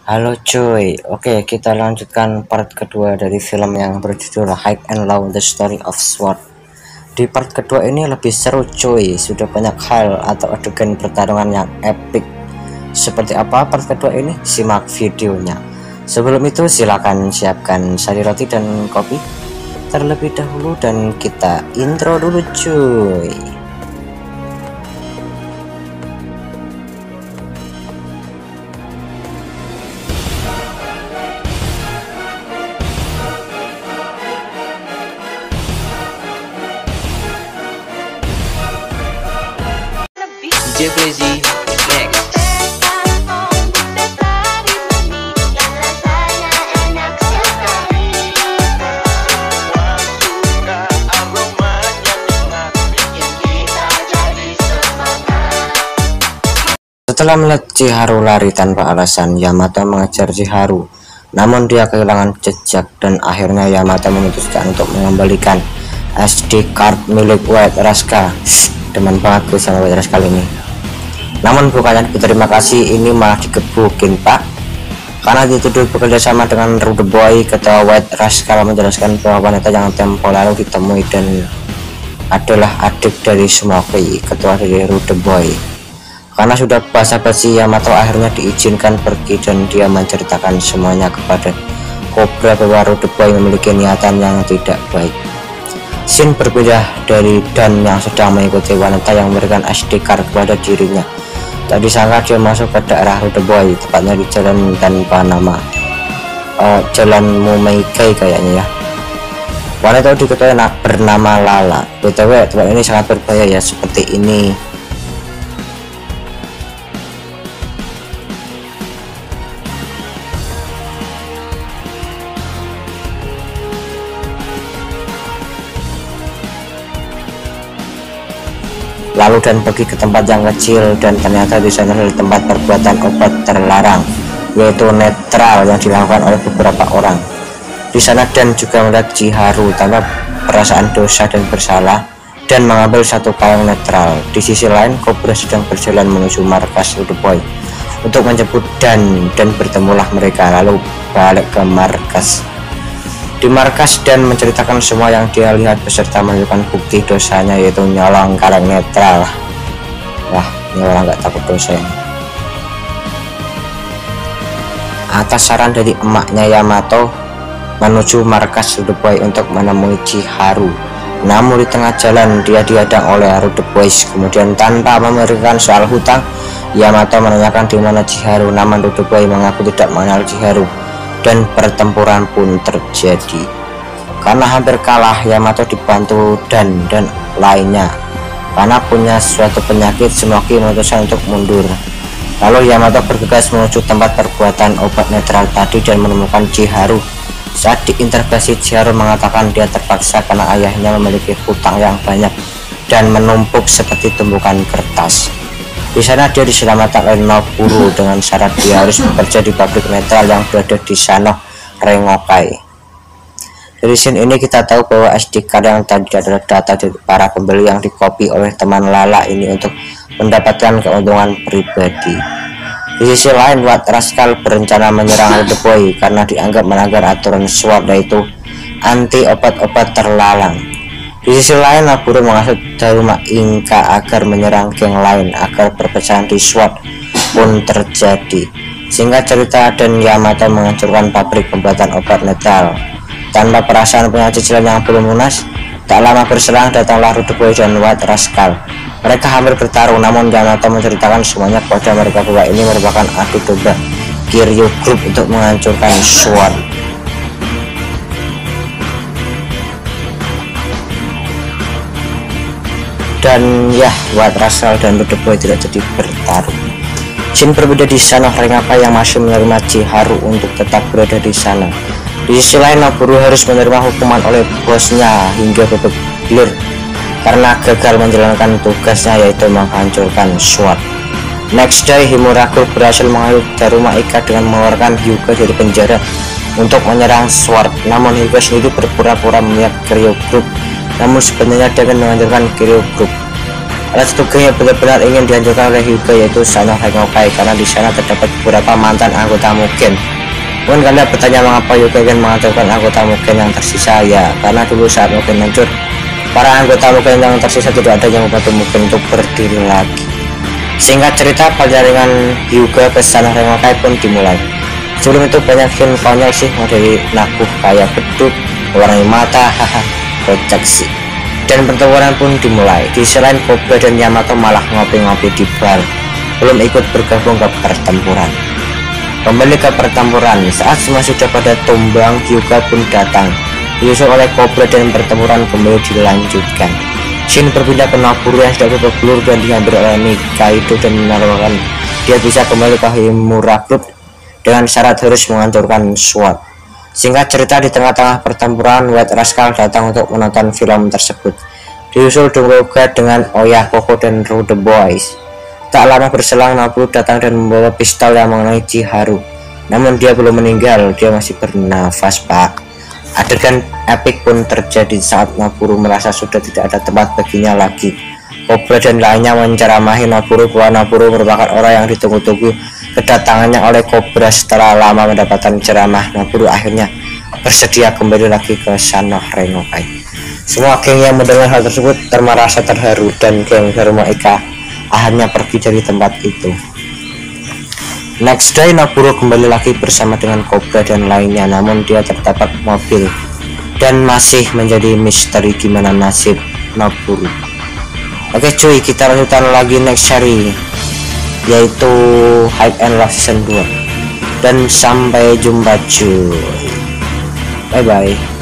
Halo cuy, oke kita lanjutkan part kedua dari film yang berjudul High and Low The Story of Sword. Di part kedua ini lebih seru cuy, sudah banyak hal atau adegan pertarungan yang epic. Seperti apa part kedua ini? Simak videonya. Sebelum itu silakan siapkan sari roti dan kopi terlebih dahulu dan kita intro dulu cuy. DJ Crazy next. Setelah melihat Chiharu lari tanpa alasan, Yamato mengejar Chiharu. Namun dia kehilangan jejak dan akhirnya Yamato memutuskan untuk mengembalikan SD card milik White Rascal. Demen banget gue sama White Rascal ini. Namun bukannya berterima kasih, ini malah digebukin pak, karena dituduh bekerja sama dengan Rude Boy. Ketua White Rascal menjelaskan bahwa wanita yang tempo lalu ditemui dan adalah adik dari Smokey, ketua dari Rude Boy. Karena sudah basa-basi, Yamato akhirnya diizinkan pergi dan dia menceritakan semuanya kepada Cobra bahwa Rude Boy memiliki niatan yang tidak baik. Scene berbeda dari Dan yang sedang mengikuti wanita yang memberikan SD card kepada dirinya. Tak disangka dia masuk ke daerah Rude Boy, tepatnya di jalan tanpa nama, jalan Mumeikai kayaknya ya. Wanita diketahui bernama Lala. BTW tempat ini sangat berbahaya ya, seperti ini. Lalu Dan pergi ke tempat yang kecil dan ternyata di sana ada tempat perbuatan obat terlarang, yaitu netral yang dilakukan oleh beberapa orang. Di sana Dan juga melihat Chiharu tanpa perasaan dosa dan bersalah dan mengambil satu kaleng netral. Di sisi lain, Cobra sedang berjalan menuju markas Rude Boy untuk menjemput Dan bertemulah mereka lalu balik ke markas. Di markas Dan menceritakan semua yang dia lihat beserta menunjukkan bukti dosanya, yaitu nyolong kaleng netral. Wah, ini orang nggak takut dosa ini. Atas saran dari emaknya, Yamato menuju markas Rude Boy untuk menemui Chiharu. Namun di tengah jalan dia dihadang oleh Rude Boys. Kemudian tanpa memberikan soal hutang, Yamato menanyakan di mana Chiharu. Namun Rude Boy mengaku tidak mengenal Chiharu dan pertempuran pun terjadi. Karena hampir kalah, Yamato dibantu Dan lainnya. Karena punya suatu penyakit, Smokey memutuskan untuk mundur. Lalu Yamato bergegas menuju tempat perbuatan obat netral tadi dan menemukan Chiharu. Saat diinterogasi, Chiharu mengatakan dia terpaksa karena ayahnya memiliki hutang yang banyak dan menumpuk seperti tumpukan kertas. Di sana dia diselamatkan oleh Noburu dengan syarat dia harus bekerja di pabrik netral yang berada di Sano Rengokai. Dari scene ini kita tahu bahwa SD card yang tadi adalah data dari para pembeli yang dikopi oleh teman Lala ini untuk mendapatkan keuntungan pribadi. Di sisi lain, White Rascal berencana menyerang Rude Boy karena dianggap melanggar aturan SWORD, yaitu anti obat-obat terlarang. Di sisi lain, Noburu menghasut Daruma Inka agar menyerang geng lain agar perpecahan di SWORD pun terjadi. Sehingga cerita, Dan Yamato menghancurkan pabrik pembuatan obat netral. Tanpa perasaan punya cicilan yang belum lunas, tak lama berselang datanglah Rude Boy dan White Rascal. Mereka hampir bertarung, namun Yamato menceritakan semuanya kepada mereka bahwa ini merupakan adu domba Kiryu Group untuk menghancurkan SWORD. Dan ya, White Rascal dan Rude Boy tidak jadi bertarung. Scene berbeda di sana, Rengokai yang masih menerima Chiharu untuk tetap berada di sana. Di sisi lain, Noburu harus menerima hukuman oleh bosnya hingga babak belur karena gagal menjalankan tugasnya, yaitu menghancurkan SWORD. Next day, Himura Group berhasil menghayat Daruma Ika dengan mengeluarkan Hyuga dari penjara untuk menyerang SWORD. Namun Hyuga sendiri berpura-pura memihak Kiryu Group, namun sebenarnya dia akan menghancurkan Kiryu Group. Ada satu geng yang benar-benar ingin dihancurkan oleh Hyuga, yaitu Sano Rengokai, karena di sana terdapat beberapa mantan anggota Mugen. Mungkin kalian bertanya mengapa Hyuga ingin menghancurkan anggota Mugen yang tersisa. Ya, karena dulu saat Mugen hancur, para anggota Mugen yang tersisa tidak ada yang membantu Mugen untuk berdiri lagi. Singkat cerita, penjaringan Hyuga ke Sano Rengokai pun dimulai. Sebelum itu banyak film konyol sih, dari nabuh kayak beduk, mewarnai mata, haha, kocak sih. Dan pertempuran pun dimulai. Di selain Cobra dan Yamato malah ngopi-ngopi di bar, belum ikut bergabung ke pertempuran. Kembali ke pertempuran, saat semua sudah pada tumbang, Hyuga pun datang, disusul oleh Cobra dan pertempuran kembali dilanjutkan. Shin berpindah ke Naburu yang sudah bergelur dan diambil oleh Nikaido dan menawarkan dia bisa kembali ke Himura Group dengan syarat harus menghancurkan SWORD. Singkat cerita, di tengah-tengah pertempuran, White Rascal datang untuk menonton film tersebut. Disusul juga dengan Oya Koko dan Rude Boys. Tak lama berselang, Naburu datang dan membawa pistol yang mengenai Chiharu. Namun dia belum meninggal, dia masih bernafas, Pak. Adegan epik pun terjadi saat Naburu merasa sudah tidak ada tempat baginya lagi. Cobra dan lainnya menceramahi Naburu bahwa Naburu merupakan orang yang ditunggu-tunggu kedatangannya oleh Cobra. Setelah lama mendapatkan ceramah, Naburu akhirnya bersedia kembali lagi ke Sano Rengokai. Semua geng yang mendengar hal tersebut merasa terharu dan geng Hermo Eka akhirnya pergi dari tempat itu. Next day, Naburu kembali lagi bersama dengan Cobra dan lainnya, namun dia terdapat mobil dan masih menjadi misteri gimana nasib Naburu. Oke cuy, kita lanjutkan lagi next seri, yaitu Hype and Love Season 2. Dan sampai jumpa cuy, bye bye.